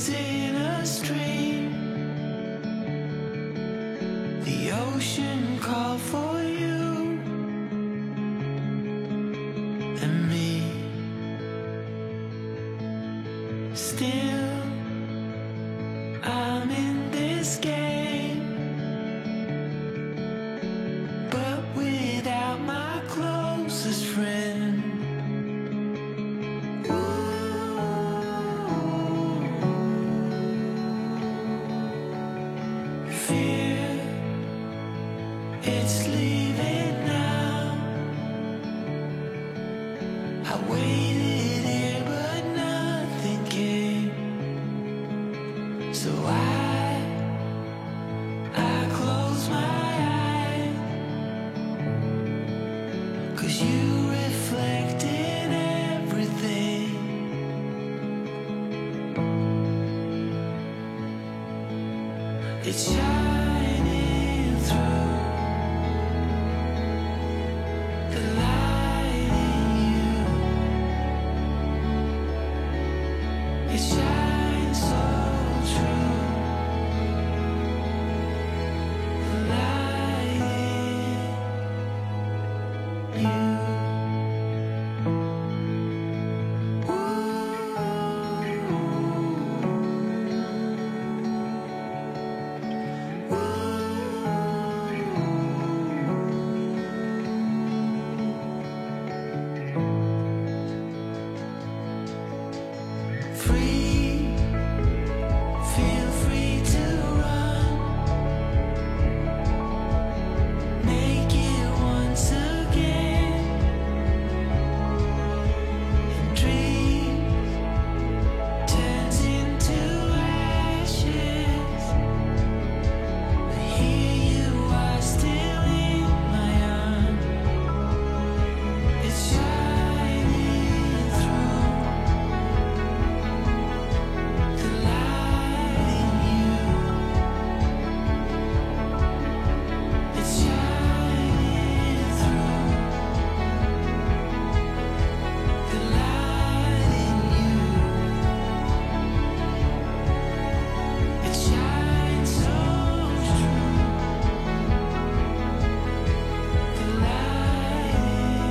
is in a stream. The ocean called for you and me. Still, I'm in this game, but without my closest friend. Fear, it's leaving now. I waited here, but nothing came. So I close my eyes, 'cause you reflect in everything. It's shining through the light in you. It shines so true. The light in you. Free, feel free to run, make it once again, and dreams turns into ashes, but here you are still in my arms. It's shining through the light in you. It's shining through the light in you. It shines so true. The light in you.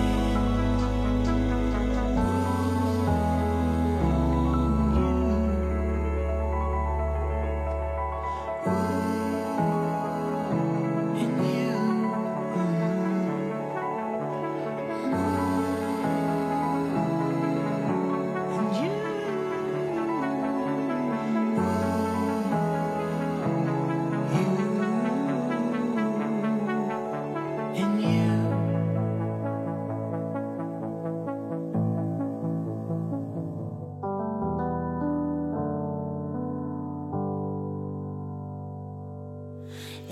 In you.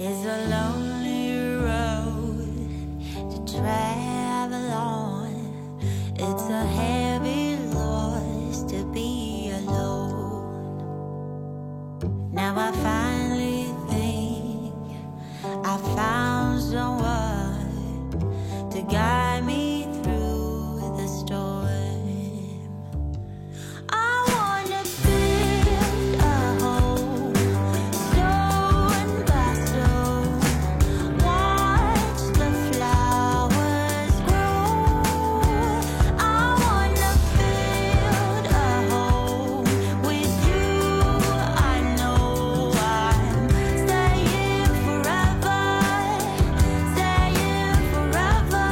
It's a lonely road to travel on. It's a heavy loss to be alone. Now I finally think I found someone to guide me through the storm. I wanna build a home, stone by stone, watch the flowers grow. I wanna build a home with you. I know I'm staying forever, staying forever.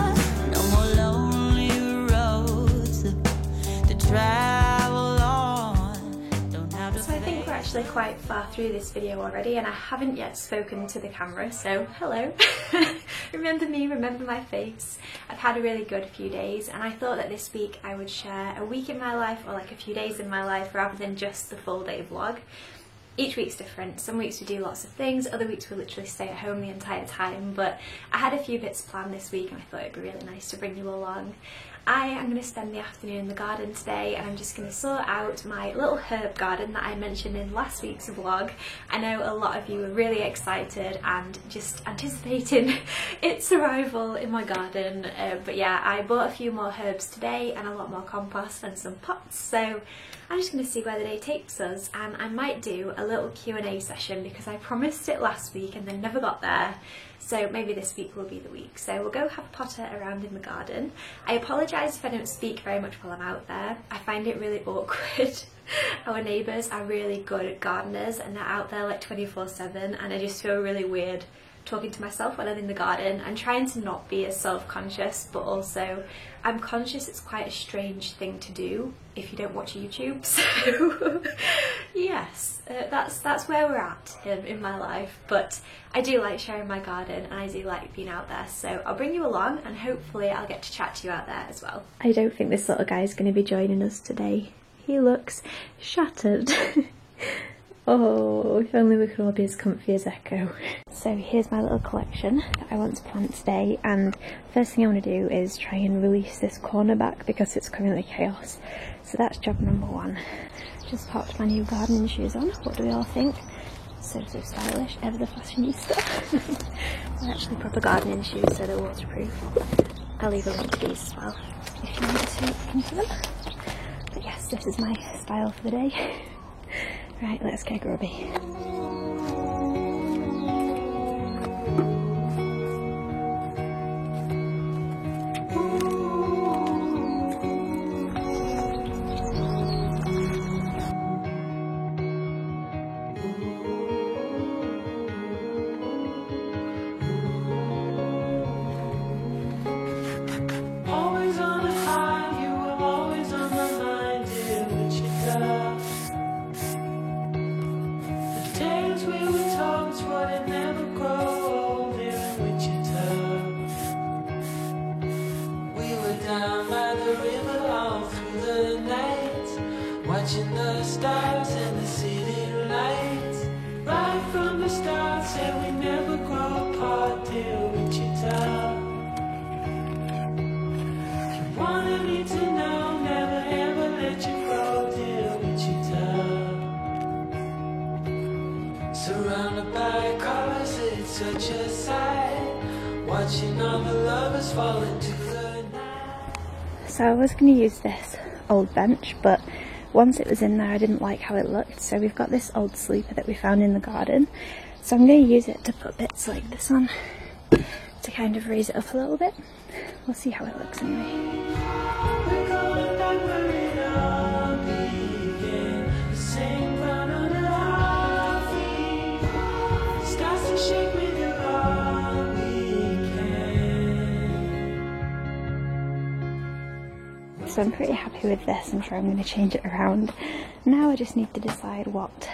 No more lonely roads to travel on. Don't have to So I think we're actually quite far through this video already, and I haven't yet spoken to the camera, so hello. Remember me, remember my face. I've had a really good few days, and I thought that this week I would share a week in my life, or like a few days in my life, rather than just the full day vlog. Each week's different. Some weeks we do lots of things, other weeks we literally stay at home the entire time, but I had a few bits planned this week and I thought it'd be really nice to bring you along. I am going to spend the afternoon in the garden today, and I'm just going to sort out my little herb garden that I mentioned in last week's vlog. I know a lot of you were really excited and just anticipating its arrival in my garden, but yeah, I bought a few more herbs today and a lot more compost and some pots, so I'm just going to see where the day takes us, and I might do a little Q&A session because I promised it last week and then never got there. So maybe this week will be the week. So we'll go have a potter around in the garden. I apologise if I don't speak very much while I'm out there. I find it really awkward. Our neighbours are really good gardeners and they're out there like 24/7, and I just feel really weird talking to myself when I'm in the garden. I'm trying to not be as self-conscious, but also I'm conscious it's quite a strange thing to do if you don't watch YouTube. So yes, that's where we're at in my life, but I do like sharing my garden and I do like being out there, so I'll bring you along and hopefully I'll get to chat to you out there as well. I don't think this little guy is going to be joining us today. He looks shattered. Oh, if only we could all be as comfy as Echo. So here's my little collection that I want to plant today, and first thing I want to do is try and release this corner back because it's currently chaos. So that's job number one. Just popped my new gardening shoes on. What do we all think? So stylish, ever the fashionista. They're actually proper gardening shoes, so they're waterproof. I'll leave a link to these as well if you want to look into them. But yes, this is my style for the day. Right, let's get grubby. Always on a high, you were always on my mind, dear Wichita. The days we were told would never grow old here in Wichita. We were down by the river all through the night, watching the stars and the city lights. Right from the start, said we never grow apart, dear Wichita. Wanted me to know, never ever let you go, dear Wichita. Surrounded by colors, it's such a sight, watching all the lovers fall into the night. So I was going to use this old bench, but once it was in there I didn't like how it looked, so we've got this old sleeper that we found in the garden. So I'm going to use it to put bits like this on to kind of raise it up a little bit. We'll see how it looks anyway. We're going back where it all began, the same ground under our feet. Starts to shake me, do all we can. So I'm pretty happy with this. I'm sure I'm going to change it around. Now I just need to decide what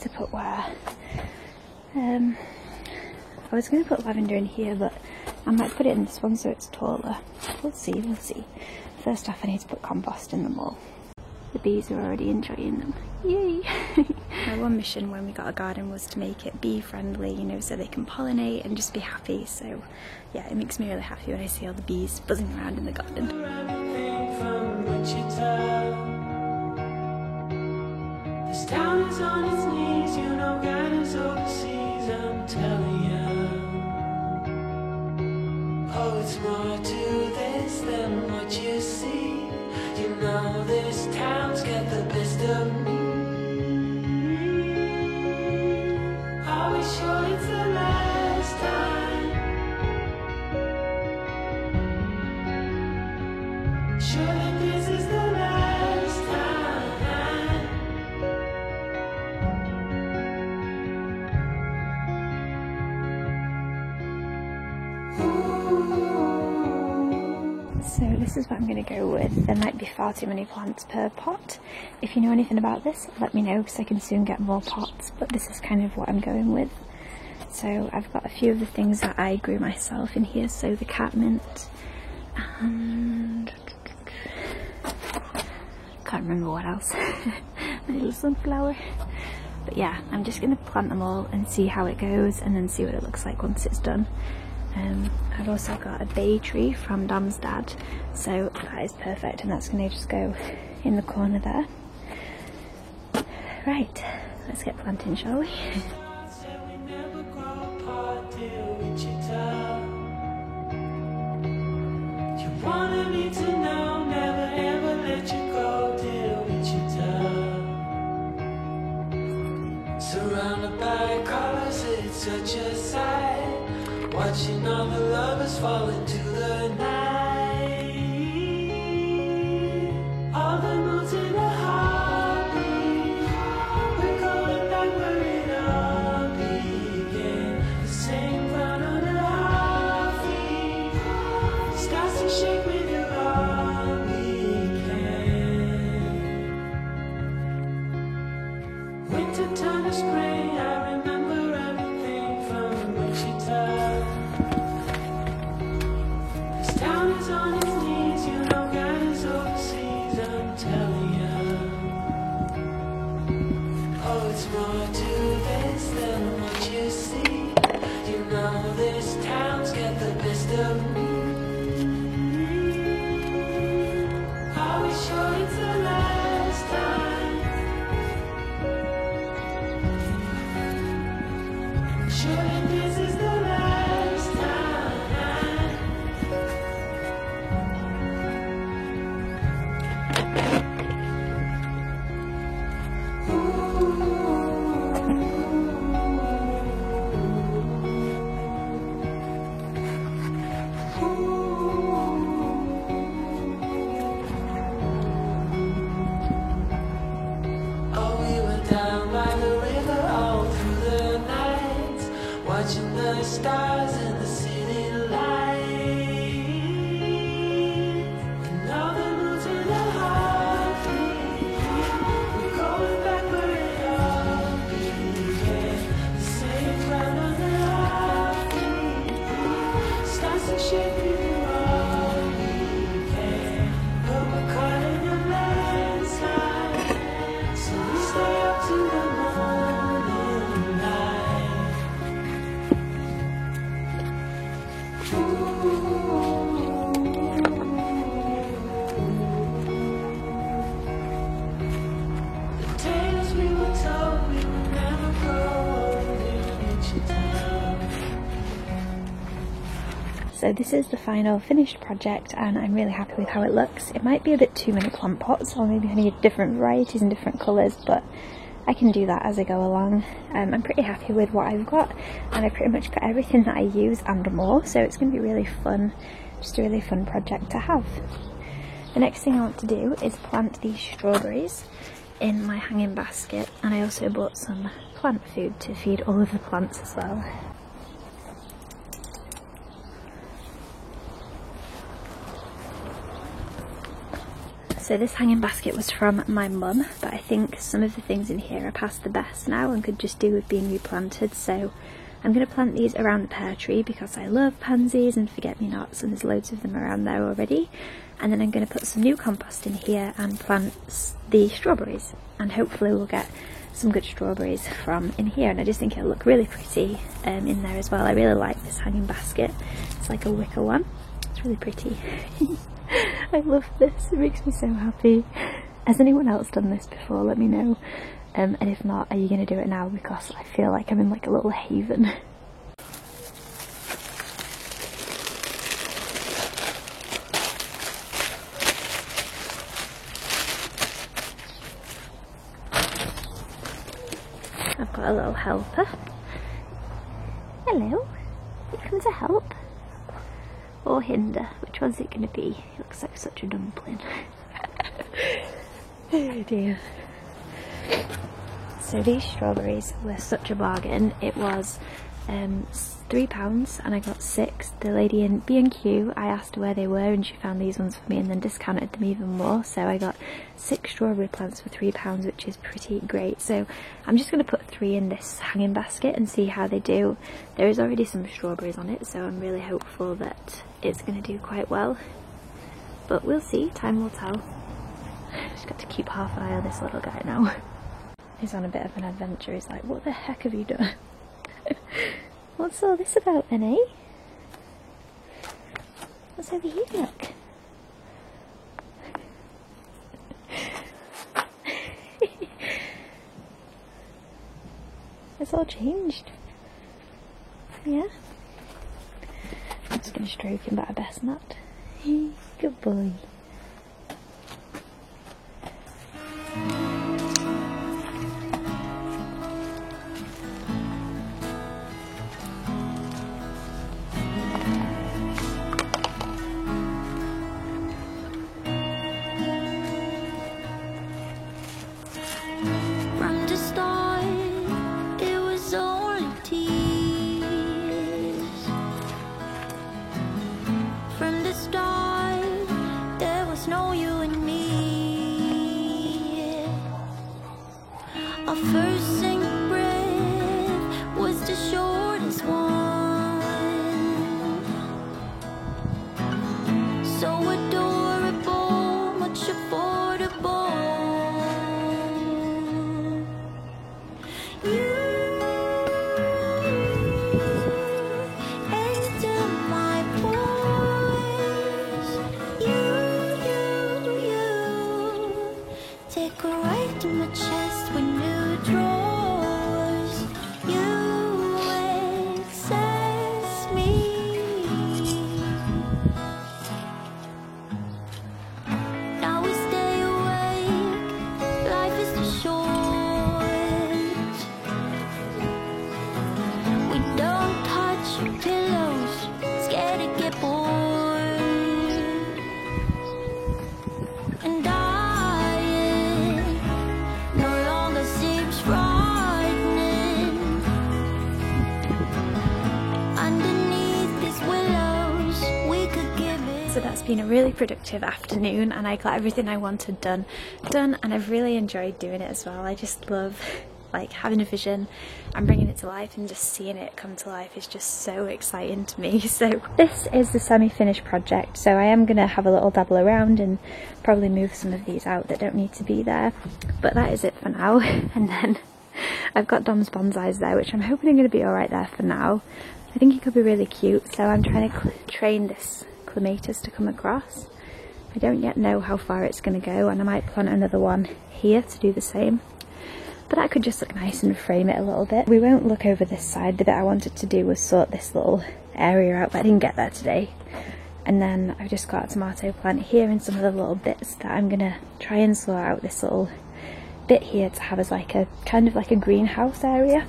to put where. I was going to put lavender in here, but I might put it in this one so it's taller. We'll see, we'll see. First off, I need to put compost in them all. The bees are already enjoying them. Yay! My one mission when we got a garden was to make it bee friendly, you know, so they can pollinate and just be happy. So yeah, it makes me really happy when I see all the bees buzzing around in the garden. Everything from Wichita. This town is on its knees, you know, guidance overseas, I'm telling you. Oh, it's more to this than what you see. You know, this town's got the best of me. Are we sure it's the last time? Sure that this is the last time. So this is what I'm going to go with. There might be far too many plants per pot. If you know anything about this, let me know because I can soon get more pots, but this is kind of what I'm going with. So I've got a few of the things that I grew myself in here, so the catmint and can't remember what else. My little sunflower. But yeah, I'm just going to plant them all and see how it goes and then see what it looks like once it's done. I've also got a bay tree from Dom's dad, so that is perfect, and that's going to just go in the corner there. Right, let's get planting, shall we? Wanted me to know, never ever let you go, dear Wichita. Surrounded by colors, it's such a sight. Watching all the lovers fall into the night. All the moods in a heartbeat. We're going back where it all began. The same ground under our feet. Starts to shake with your all we can. Winter turned to spring, I remember everything from Wichita. This town is on its knees, you know God is overseas, I'm telling ya. Oh, it's more to this than what you see. You know this town's got the best of me. Are we sure it's the last time? Sure that this is the last time. Oh, we were down by the river all through the night, watching the stars and the city lights. And all the moods in the heartbeat. We're going back where it all began. The same ground under our feet. Starts to shake with you all we can. But we're caught in a landslide, so we stay up to the morning light. The tales we were told we would never grow old in Wichita. So this is the final finished project, and I'm really happy with how it looks. It might be a bit too many plant pots, or maybe I need different varieties and different colours, but I can do that as I go along. I'm pretty happy with what I've got, and I pretty much got everything that I use and more, so it's going to be really fun, just a really fun project to have. The next thing I want to do is plant these strawberries in my hanging basket, and I also bought some plant food to feed all of the plants as well. So this hanging basket was from my mum, but I think some of the things in here are past the best now and could just do with being replanted, so I'm going to plant these around the pear tree because I love pansies and forget-me-nots, and there's loads of them around there already. And then I'm going to put some new compost in here and plant the strawberries, and hopefully we'll get some good strawberries from in here, and I just think it'll look really pretty in there as well. I really like this hanging basket. It's like a wicker one. It's really pretty. I love this, it makes me so happy. Has anyone else done this before? Let me know. And if not, are you going to do it now? Because I feel like I'm in like a little haven. I've got a little helper. Hello, you come to help? Or hinder? Which one's it going to be? It looks like such a dumpling. Oh dear. So these strawberries were such a bargain. It was £3 and I got 6. The lady in B&Q, I asked her where they were and she found these ones for me and then discounted them even more. So I got 6 strawberry plants for £3, which is pretty great. So I'm just going to put 3 in this hanging basket and see how they do. There is already some strawberries on it, so I'm really hopeful that it's going to do quite well. But we'll see, time will tell. Just got to keep half an eye on this little guy now. He's on a bit of an adventure. He's like, what the heck have you done? What's all this about then, eh? What's over here? Look. It's all changed. Yeah. I'm just going to stroke him, but I best not. Good boy. From the start, it was only tears. From the start, there was no you and me. Our first single breath was the shortest one. So adorable, much affordable. Take a right to my chest with new drawers. You access me. Now we stay awake. Life is too short. We don't touch pillows. Scared to get bored. And so that's been a really productive afternoon, and I got everything I wanted done, and I've really enjoyed doing it as well. I just love like having a vision and bringing it to life, and just seeing it come to life is just so exciting to me. So this is the semi-finished project, so I am going to have a little dabble around and probably move some of these out that don't need to be there, but that is it for now. And then I've got Dom's bonsais there, which I'm hoping are going to be alright there for now. I think he could be really cute, so I'm trying to train this clematis to come across. I don't yet know how far it's going to go, and I might plant another one here to do the same, but that could just look nice and frame it a little bit. We won't look over this side. The bit I wanted to do was sort this little area out, but I didn't get there today. And then I've just got a tomato plant here and some of the little bits that I'm gonna try and sort out this little bit here to have as like a kind of like a greenhouse area.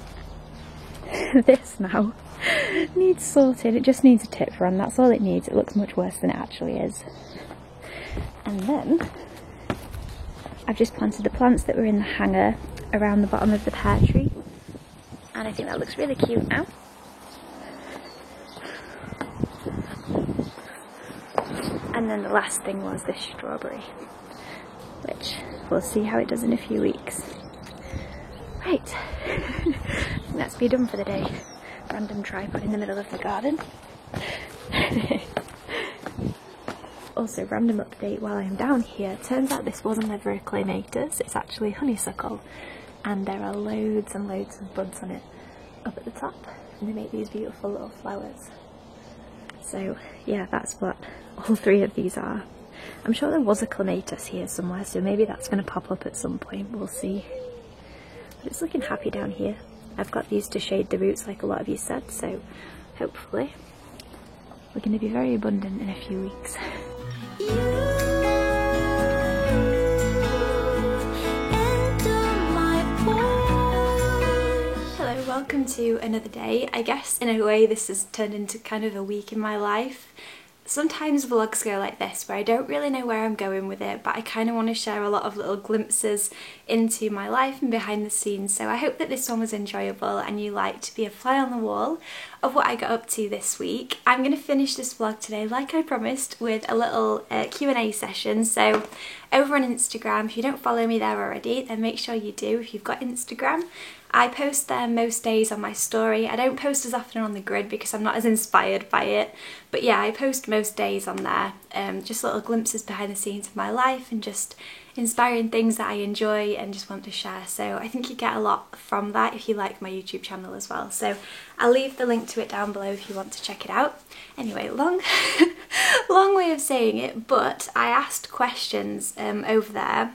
This now needs sorting. It just needs a tip run, that's all it needs. It looks much worse than it actually is. And then I've just planted the plants that were in the hanger around the bottom of the pear tree, and I think that looks really cute now. And then the last thing was this strawberry, which we'll see how it does in a few weeks. Right, let's be done for the day. Random tripod in the middle of the garden. Also, random update while I'm down here, turns out this wasn't ever a clematis, it's actually honeysuckle, and there are loads and loads of buds on it up at the top, and they make these beautiful little flowers. So yeah, that's what all three of these are. I'm sure there was a clematis here somewhere, so maybe that's going to pop up at some point, we'll see. But it's looking happy down here. I've got these to shade the roots like a lot of you said, so hopefully we're going to be very abundant in a few weeks. Hello, welcome to another day. I guess in a way this has turned into kind of a week in my life. Sometimes vlogs go like this, where I don't really know where I'm going with it, but I kind of want to share a lot of little glimpses into my life and behind the scenes. So I hope that this one was enjoyable and you liked to be a fly on the wall of what I got up to this week. I'm going to finish this vlog today, like I promised, with a little Q&A session. So over on Instagram, if you don't follow me there already, then make sure you do if you've got Instagram. I post there most days on my story. I don't post as often on the grid because I'm not as inspired by it, but yeah, I post most days on there, just little glimpses behind the scenes of my life and just inspiring things that I enjoy and just want to share. So I think you get a lot from that if you like my YouTube channel as well. So I'll leave the link to it down below if you want to check it out. Anyway, long way of saying it, but I asked questions over there.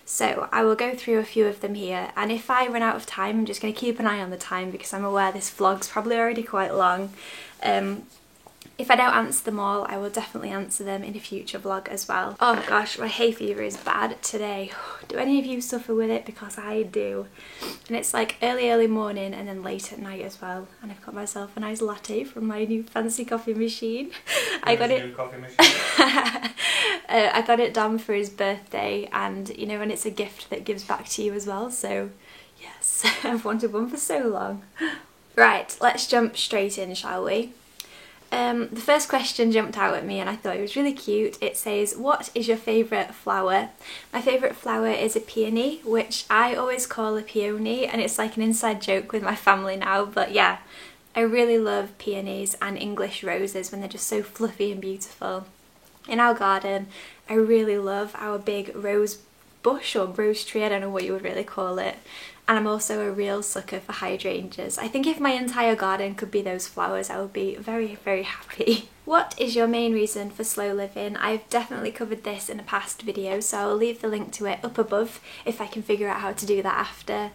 So I will go through a few of them here, and if I run out of time, I'm just going to keep an eye on the time because I'm aware this vlog's probably already quite long. If I don't answer them all, I will definitely answer them in a future vlog as well. Oh gosh, my hay fever is bad today. Do any of you suffer with it? Because I do. And it's like early morning and then late at night as well. And I've got myself a nice latte from my new fancy coffee machine. I got it. New coffee machine. I got it done for his birthday, and you know, and it's a gift that gives back to you as well. So yes, I've wanted one for so long. Right, let's jump straight in, shall we? The first question jumped out at me and I thought it was really cute. It says, what is your favourite flower? My favourite flower is a peony, which I always call a peony, and it's like an inside joke with my family now, but yeah, I really love peonies and English roses when they're just so fluffy and beautiful. In our garden, I really love our big rose bush or rose tree, I don't know what you would really call it. And I'm also a real sucker for hydrangeas. I think if my entire garden could be those flowers, I would be very, very happy. What is your main reason for slow living? I've definitely covered this in a past video, so I'll leave the link to it up above if I can figure out how to do that after.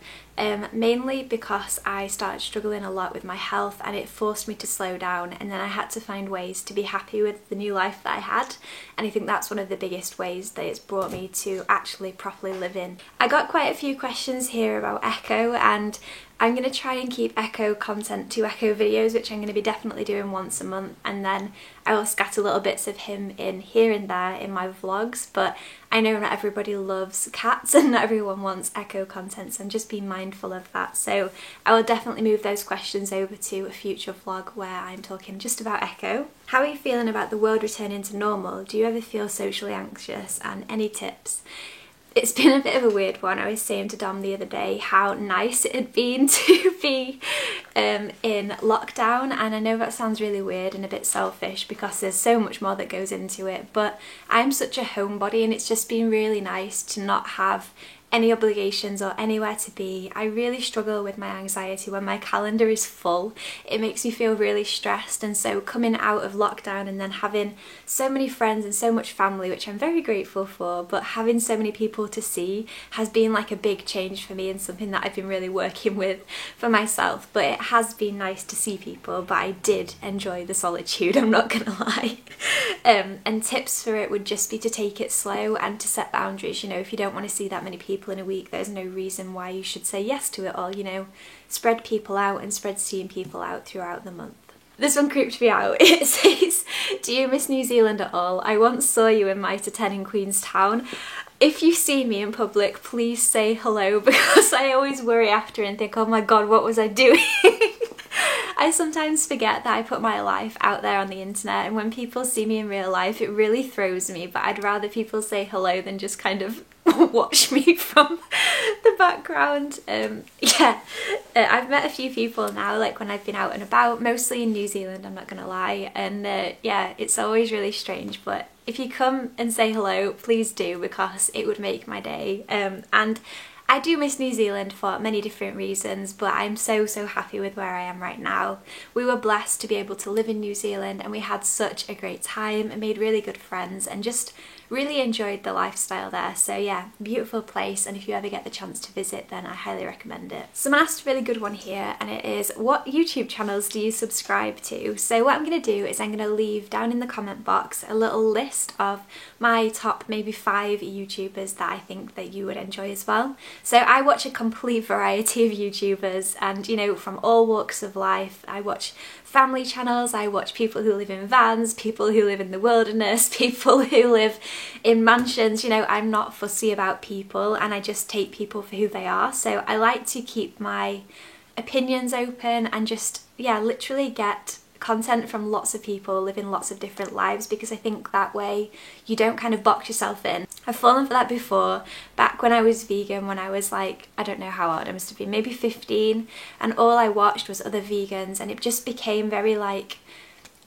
Mainly because I started struggling a lot with my health and it forced me to slow down, and then I had to find ways to be happy with the new life that I had, and I think that's one of the biggest ways that it's brought me to actually properly live in. I got quite a few questions here about Echo, and I'm going to try and keep Echo content to Echo videos, which I'm going to be definitely doing once a month, and then I will scatter little bits of him in here and there in my vlogs, but I know not everybody loves cats and not everyone wants Echo content, so I'm just being mindful of that. So I will definitely move those questions over to a future vlog where I'm talking just about Echo. How are you feeling about the world returning to normal? Do you ever feel socially anxious, and any tips? It's been a bit of a weird one. I was saying to Dom the other day how nice it had been to be in lockdown, and I know that sounds really weird and a bit selfish because there's so much more that goes into it, but I'm such a homebody and it's just been really nice to not have any obligations or anywhere to be. I really struggle with my anxiety when my calendar is full. It makes me feel really stressed, and so coming out of lockdown and then having so many friends and so much family, which I'm very grateful for, but having so many people to see has been like a big change for me and something that I've been really working with for myself. But it has been nice to see people, but I did enjoy the solitude, I'm not gonna lie. And tips for it would just be to take it slow and to set boundaries. You know, if you don't want to see that many people in a week, there's no reason why you should say yes to it all, you know. Spread people out and spread seeing people out throughout the month. This one creeped me out. It says, do you miss New Zealand at all? I once saw you in Mitre 10 in Queenstown. If you see me in public, please say hello, because I always worry after and think, oh my god, what was I doing? I sometimes forget that I put my life out there on the internet, and when people see me in real life it really throws me, but I'd rather people say hello than just kind of watch me from the background. Yeah, I've met a few people now, like when I've been out and about, mostly in New Zealand, I'm not gonna lie, and yeah, it's always really strange, but if you come and say hello, please do, because it would make my day. And I do miss New Zealand for many different reasons, but I'm so happy with where I am right now. We were blessed to be able to live in New Zealand, and we had such a great time and made really good friends and just really enjoyed the lifestyle there. So yeah, beautiful place, and if you ever get the chance to visit, then I highly recommend it. Someone asked a really good one here, and it is, what YouTube channels do you subscribe to? So what I'm going to do is I'm going to leave down in the comment box a little list of my top maybe 5 YouTubers that I think that you would enjoy as well. So I watch a complete variety of YouTubers, and you know, from all walks of life. I watch family channels, I watch people who live in vans, people who live in the wilderness, people who live in mansions. You know, I'm not fussy about people, and I just take people for who they are. So I like to keep my opinions open and just, yeah, literally get content from lots of people living lots of different lives, because I think that way you don't kind of box yourself in. I've fallen for that before, back when I was vegan, when I was like, I don't know how old I must have been, maybe 15, and all I watched was other vegans, and it just became very like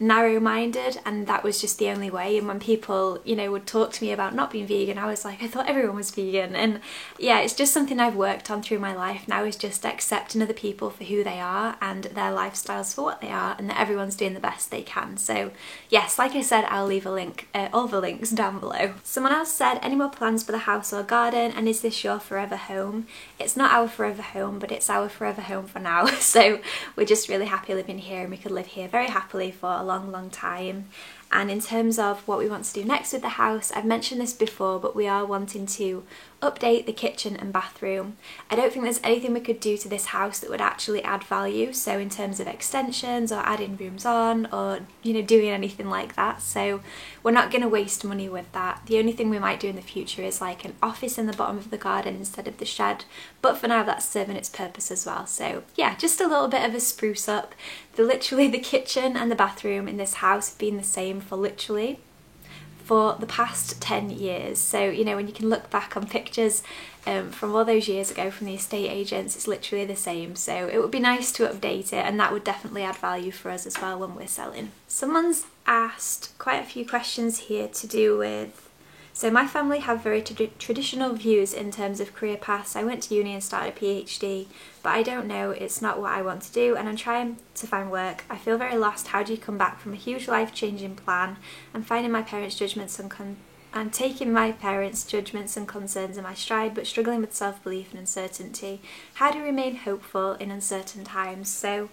narrow-minded, and that was just the only way. And when people, you know, would talk to me about not being vegan, I was like, I thought everyone was vegan. And yeah, it's just something I've worked on through my life now, is just accepting other people for who they are and their lifestyles for what they are, and that everyone's doing the best they can. So yes, like I said, I'll leave a link, all the links down below. Someone else said, any more plans for the house or garden, and is this your forever home? It's not our forever home, but it's our forever home for now. So we're just really happy living here, and we could live here very happily for a long time. And in terms of what we want to do next with the house, I've mentioned this before, but we are wanting to update the kitchen and bathroom. I don't think there's anything we could do to this house that would actually add value, so in terms of extensions or adding rooms on, or, you know, doing anything like that. So we're not going to waste money with that. The only thing we might do in the future is like an office in the bottom of the garden instead of the shed, but for now that's serving its purpose as well. So yeah, just a little bit of a spruce up. Literally the kitchen and the bathroom in this house have been the same for the past 10 years. So, you know, when you can look back on pictures from all those years ago from the estate agents, it's literally the same. So it would be nice to update it, and that would definitely add value for us as well when we're selling. Someone's asked quite a few questions here to do with, so my family have very traditional views in terms of career paths. I went to uni and started a PhD, but I don't know, it's not what I want to do, and I'm trying to find work. I feel very lost. How do you come back from a huge life-changing plan and finding my parents' judgments and taking my parents' judgments and concerns in my stride, but struggling with self-belief and uncertainty? How do you remain hopeful in uncertain times? So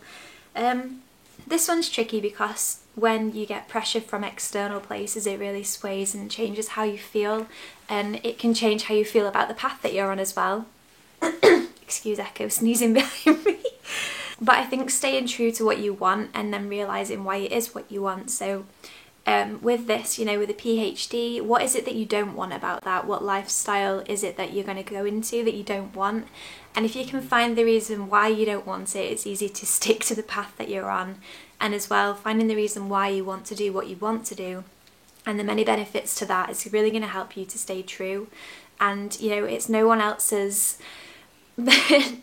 this one's tricky, because when you get pressure from external places, it really sways and changes how you feel, and it can change how you feel about the path that you're on as well. Excuse Echo sneezing behind me. But I think staying true to what you want and then realising why it is what you want. So with this, you know, with a PhD, what is it that you don't want about that? What lifestyle is it that you're going to go into that you don't want? And if you can find the reason why you don't want it, it's easy to stick to the path that you're on. And as well, finding the reason why you want to do what you want to do and the many benefits to that is really going to help you to stay true. And, you know, it's no one else's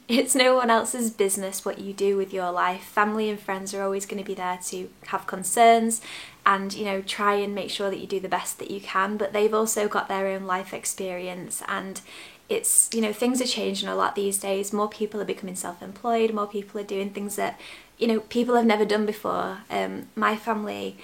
it's no one else's business what you do with your life. Family and friends are always going to be there to have concerns and, you know, try and make sure that you do the best that you can, but they've also got their own life experience, and it's, you know, things are changing a lot these days. More people are becoming self-employed, more people are doing things that, you know, people have never done before. My family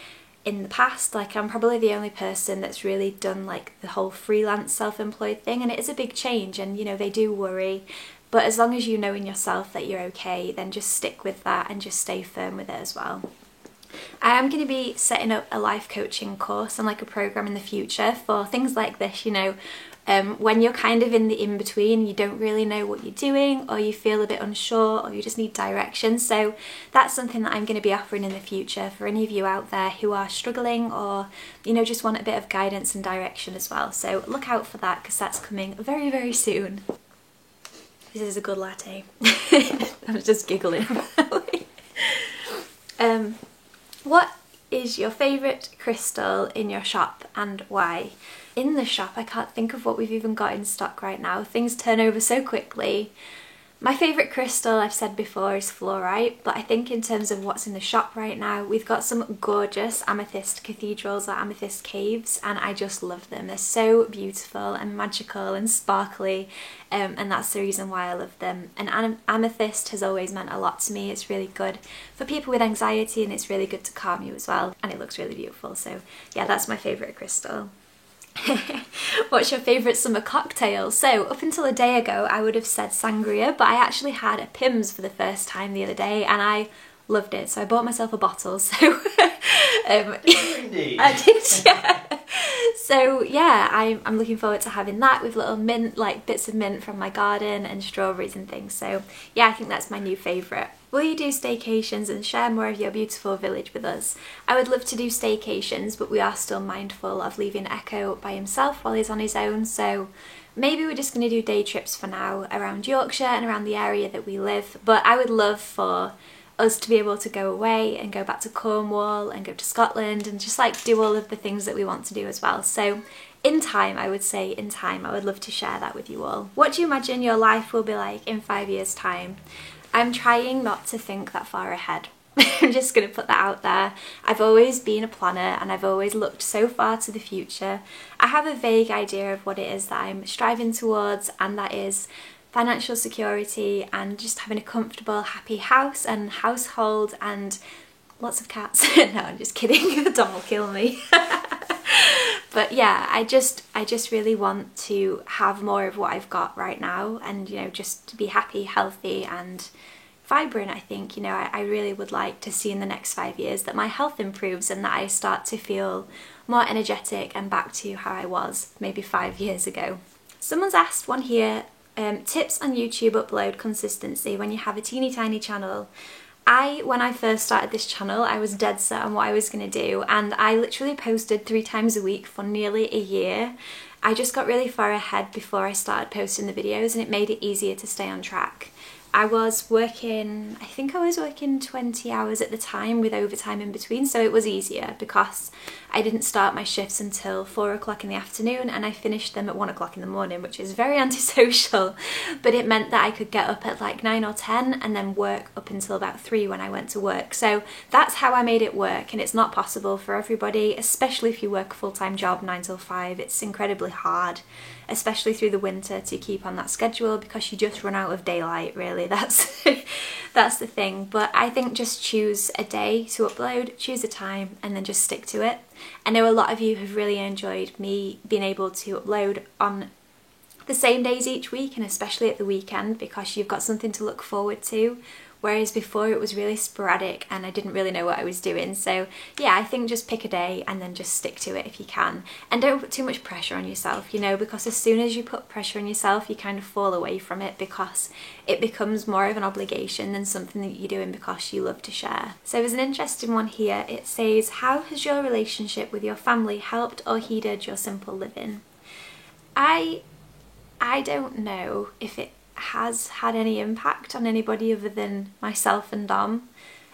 in the past, like, I'm probably the only person that's really done like the whole freelance self-employed thing, and it is a big change, and, you know, they do worry. But as long as you know in yourself that you're okay, then just stick with that and just stay firm with it as well. I am going to be setting up a life coaching course and like a program in the future for things like this, you know, when you're kind of in the in-between, you don't really know what you're doing, or you feel a bit unsure, or you just need direction. So that's something that I'm going to be offering in the future for any of you out there who are struggling, or, you know, just want a bit of guidance and direction as well. So look out for that, because that's coming very, very soon. This is a good latte. I was just giggling about it. What is your favourite crystal in your shop and why? In the shop, I can't think of what we've even got in stock right now. Things turn over so quickly. My favourite crystal, I've said before, is fluorite, but I think in terms of what's in the shop right now, we've got some gorgeous amethyst cathedrals or amethyst caves, and I just love them. They're so beautiful and magical and sparkly, and that's the reason why I love them. And amethyst has always meant a lot to me. It's really good for people with anxiety, and it's really good to calm you as well, and it looks really beautiful. So yeah, that's my favourite crystal. What's your favourite summer cocktail? So up until a day ago I would have said sangria, but I actually had a Pimm's for the first time the other day and I loved it, so I bought myself a bottle. So I did, yeah. So yeah, I'm looking forward to having that with little mint, like bits of mint from my garden and strawberries and things. So yeah, I think that's my new favourite. Will you do staycations and share more of your beautiful village with us? I would love to do staycations, but we are still mindful of leaving Echo by himself while he's on his own, so maybe we're just going to do day trips for now around Yorkshire and around the area that we live. But I would love for us to be able to go away and go back to Cornwall and go to Scotland and just like do all of the things that we want to do as well. So in time, I would say in time, I would love to share that with you all. What do you imagine your life will be like in 5 years' time? I'm trying not to think that far ahead. I'm just going to put that out there. I've always been a planner and I've always looked so far to the future. I have a vague idea of what it is that I'm striving towards, and that is financial security and just having a comfortable, happy house and household and lots of cats. No, I'm just kidding. The dog will kill me. But yeah, I just really want to have more of what I've got right now, and you know, just to be happy, healthy and vibrant. I think, you know, I really would like to see in the next 5 years that my health improves and that I start to feel more energetic and back to how I was maybe 5 years ago. Someone's asked one here, tips on YouTube upload consistency when you have a teeny tiny channel. When I first started this channel, I was dead set on what I was going to do, and I literally posted 3 times a week for nearly a year. I just got really far ahead before I started posting the videos, and it made it easier to stay on track. I was working, I think I was working 20 hours at the time with overtime in between, so it was easier because I didn't start my shifts until 4 o'clock in the afternoon and I finished them at 1 o'clock in the morning, which is very antisocial, but it meant that I could get up at like 9 or 10 and then work up until about 3 when I went to work. So that's how I made it work, and it's not possible for everybody, especially if you work a full-time job 9 till 5. It's incredibly hard, especially through the winter, to keep on that schedule because you just run out of daylight, really. That's the thing. But I think just choose a day to upload, choose a time, and then just stick to it. I know a lot of you have really enjoyed me being able to upload on the same days each week, and especially at the weekend, because you've got something to look forward to. Whereas before it was really sporadic and I didn't really know what I was doing. So yeah, I think just pick a day and then just stick to it if you can. And don't put too much pressure on yourself, you know, because as soon as you put pressure on yourself, you kind of fall away from it because it becomes more of an obligation than something that you're doing because you love to share. So there's an interesting one here. It says, how has your relationship with your family helped or hindered your simple living? I don't know if it has had any impact on anybody other than myself and Dom.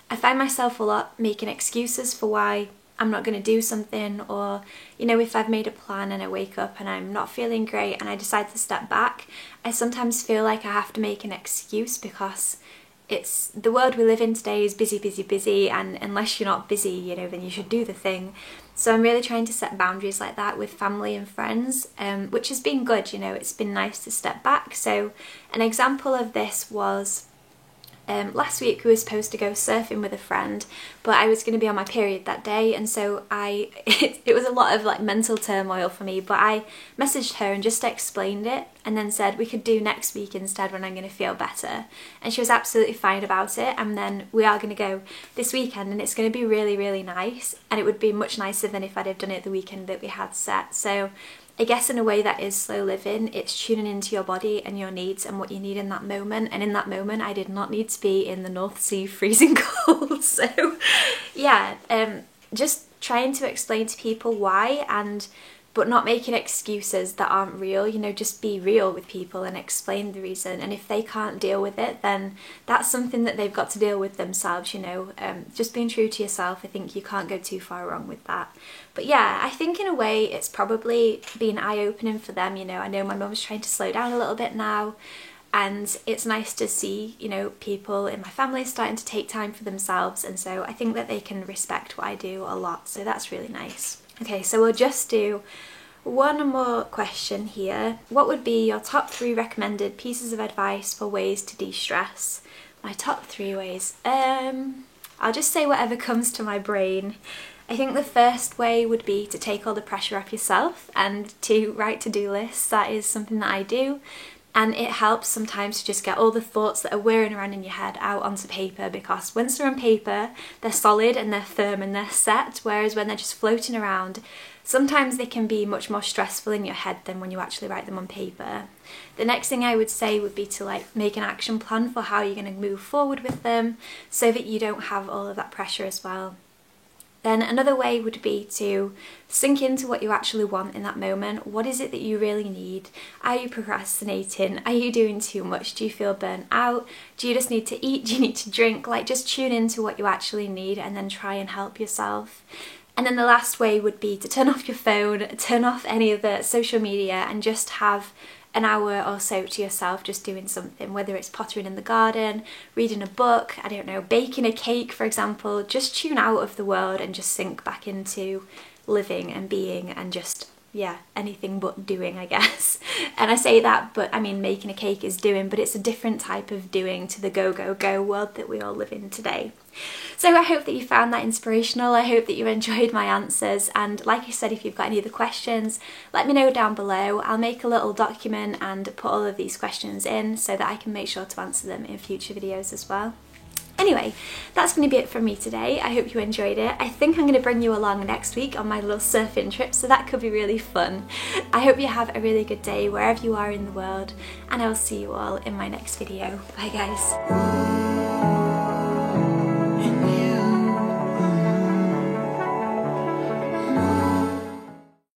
I find myself a lot making excuses for why I'm not going to do something, or you know, if I've made a plan and I wake up and I'm not feeling great and I decide to step back, I sometimes feel like I have to make an excuse because it's the world we live in today is busy, busy, busy, and unless you're not busy, you know, then you should do the thing. So I'm really trying to set boundaries like that with family and friends, which has been good, you know, it's been nice to step back. So an example of this was last week we were supposed to go surfing with a friend, but I was going to be on my period that day, and so it was a lot of like mental turmoil for me, but I messaged her and just explained it and then said we could do next week instead when I'm going to feel better, and she was absolutely fine about it. And then we are going to go this weekend and it's going to be really, really nice, and it would be much nicer than if I'd have done it the weekend that we had set. So I guess in a way that is slow living. It's tuning into your body and your needs and what you need in that moment. And in that moment, I did not need to be in the North Sea freezing cold. So yeah, just trying to explain to people why, but not making excuses that aren't real. You know, just be real with people and explain the reason. And if they can't deal with it, then that's something that they've got to deal with themselves, you know. Just being true to yourself, I think you can't go too far wrong with that. But yeah, I think in a way it's probably been eye-opening for them, you know. I know my mum's trying to slow down a little bit now, and it's nice to see, you know, people in my family starting to take time for themselves, and so I think that they can respect what I do a lot, so that's really nice. Okay, so we'll just do one more question here. What would be your top 3 recommended pieces of advice for ways to de-stress? My top 3 ways. I'll just say whatever comes to my brain. I think the first way would be to take all the pressure off yourself and to write to-do lists. That is something that I do, and it helps sometimes to just get all the thoughts that are whirring around in your head out onto paper, because once they're on paper, they're solid and they're firm and they're set, whereas when they're just floating around, sometimes they can be much more stressful in your head than when you actually write them on paper. The next thing I would say would be to like make an action plan for how you're going to move forward with them so that you don't have all of that pressure as well. Then another way would be to sink into what you actually want in that moment. What is it that you really need? Are you procrastinating? Are you doing too much? Do you feel burnt out? Do you just need to eat? Do you need to drink? Like, just tune into what you actually need and then try and help yourself. And then the last way would be to turn off your phone, turn off any of the social media, and just have an hour or so to yourself just doing something, whether it's pottering in the garden, reading a book, I don't know, baking a cake for example. Just tune out of the world and just sink back into living and being and just, yeah, anything but doing, I guess. And I say that, but I mean making a cake is doing, but it's a different type of doing to the go, go, go world that we all live in today. So I hope that you found that inspirational. I hope that you enjoyed my answers, and like I said, if you've got any other questions, let me know down below. I'll make a little document and put all of these questions in so that I can make sure to answer them in future videos as well. Anyway, that's going to be it from me today. I hope you enjoyed it. I think I'm going to bring you along next week on my little surfing trip, so that could be really fun. I hope you have a really good day wherever you are in the world, and I will see you all in my next video. Bye guys.